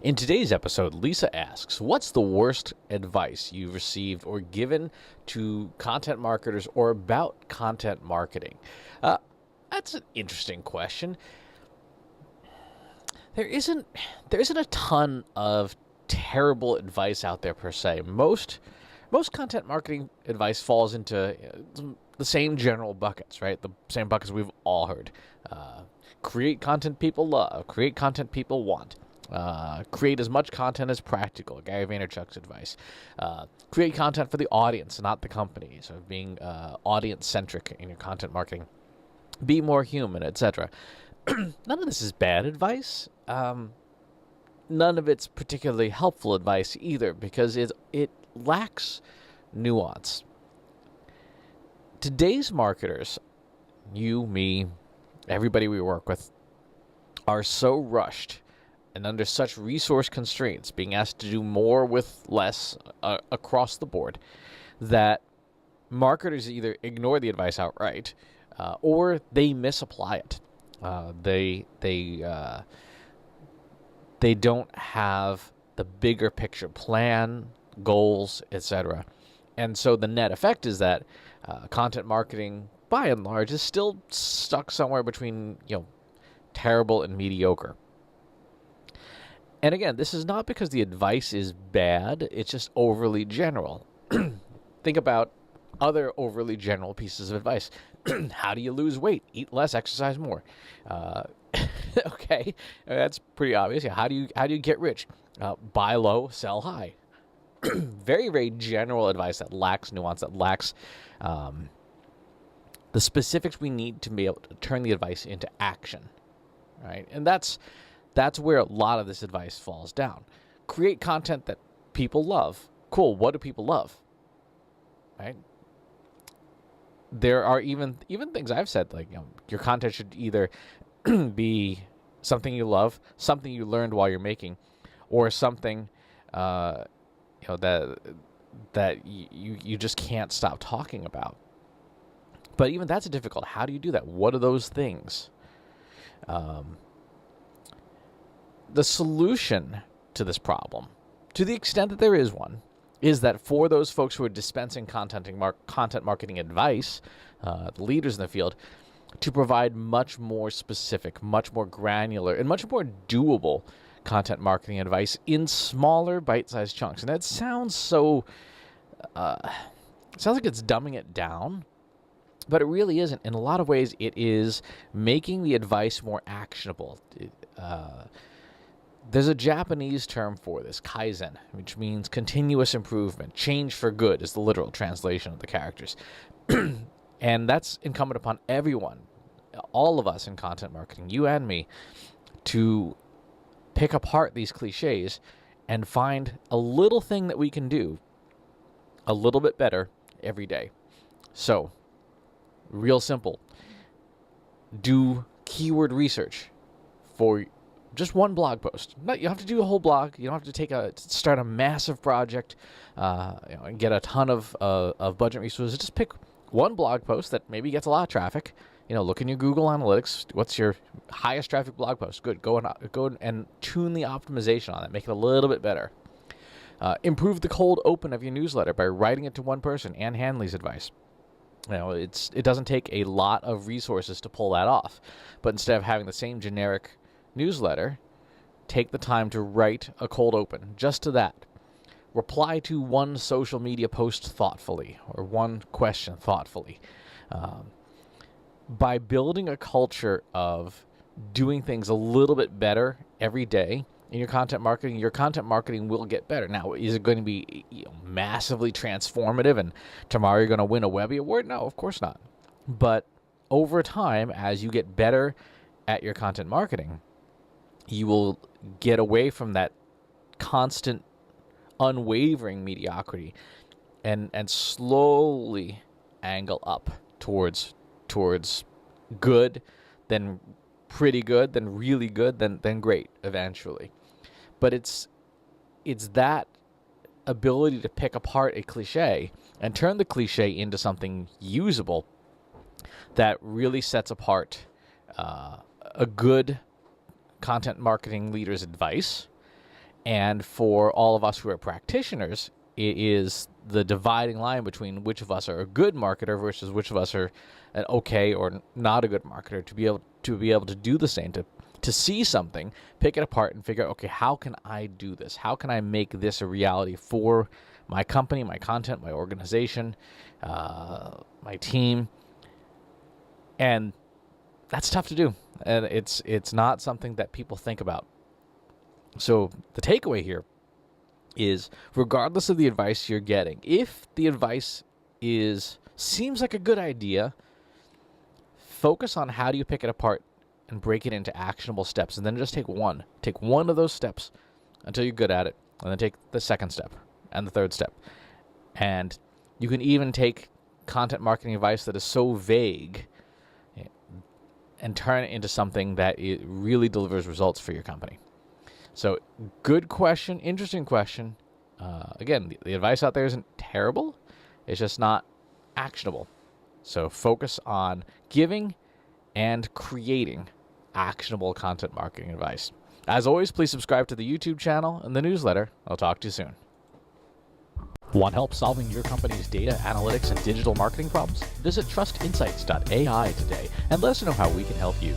In today's episode, Lisa asks, what's the worst advice you've received or given to content marketers or about content marketing? That's an interesting question. There isn't a ton of terrible advice out there per se. Most content marketing advice falls into the same general buckets, right? The same buckets we've all heard. Create content people love. Create content people want. Create as much content as practical. Gary Vaynerchuk's advice. Create content for the audience, not the company. So being audience-centric in your content marketing. Be more human, etc. None of this is bad advice. None of it's particularly helpful advice either, because it lacks nuance. Today's marketers, you, me, everybody we work with, are so rushed and under such resource constraints, being asked to do more with less across the board, that marketers either ignore the advice outright or they misapply it. They don't have the bigger picture plan, goals, etc. And so the net effect is that content marketing, by and large, is still stuck somewhere between terrible and mediocre. And again, this is not because the advice is bad, it's just overly general. Think about other overly general pieces of advice. How do you lose weight? Eat less, exercise more. Okay, that's pretty obvious. Yeah, how do you get rich? Buy low, sell high. Very, very general advice that lacks nuance, that lacks the specifics we need to be able to turn the advice into action, right? And that's where a lot of this advice falls down. Create content that people love. Cool. What do people love? Right? There are even things I've said, like your content should either be something you love, something you learned while you're making, or something that you just can't stop talking about. But even that's difficult. How do you do that? What are those things? The solution to this problem, to the extent that there is one, is that for those folks who are dispensing content marketing advice, the leaders in the field, to provide much more specific, much more granular, and much more doable content marketing advice in smaller bite-sized chunks. And that sounds so... sounds like it's dumbing it down, but it really isn't. In a lot of ways, it is making the advice more actionable. There's a Japanese term for this, kaizen, which means continuous improvement. Change for good is the literal translation of the characters. And that's incumbent upon everyone, all of us in content marketing, you and me, to pick apart these cliches and find a little thing that we can do a little bit better every day. So, real simple. Do keyword research for just one blog post. You don't have to do a whole blog. You don't have to start a massive project and get a ton of budget resources. Just pick one blog post that maybe gets a lot of traffic. Look in your Google Analytics. What's your highest traffic blog post? Good. Go and tune the optimization on it. Make it a little bit better. Improve the cold open of your newsletter by writing it to one person. Ann Handley's advice. It doesn't take a lot of resources to pull that off. But instead of having the same generic newsletter, take the time to write a cold open just to that. Reply to one social media post thoughtfully, or one question thoughtfully. By building a culture of doing things a little bit better every day in your content marketing will get better. Now, is it going to be massively transformative and tomorrow you're going to win a Webby Award? No, of course not. But over time, as you get better at your content marketing, you will get away from that constant, unwavering mediocrity and slowly angle up towards good, then pretty good, then really good, then great eventually. But it's that ability to pick apart a cliche and turn the cliche into something usable that really sets apart a good content marketing leader's advice And for all of us who are practitioners, it is the dividing line between which of us are a good marketer versus which of us are an okay or not a good marketer, to be able to do the same, to see something, pick it apart, and figure out, okay, how can I do this? How can I make this a reality for my company, my content, my organization, my team? And that's tough to do, and it's not something that people think about. So the takeaway here is, regardless of the advice you're getting, if the advice seems like a good idea, focus on how do you pick it apart and break it into actionable steps, and then just take one of those steps until you're good at it, and then take the second step and the third step. And you can even take content marketing advice that is so vague and turn it into something that it really delivers results for your company. So, good question, interesting question. Again, the advice out there isn't terrible. It's just not actionable. So focus on giving and creating actionable content marketing advice. As always, please subscribe to the YouTube channel and the newsletter. I'll talk to you soon. Want help solving your company's data, analytics, and digital marketing problems? Visit trustinsights.ai today and let us know how we can help you.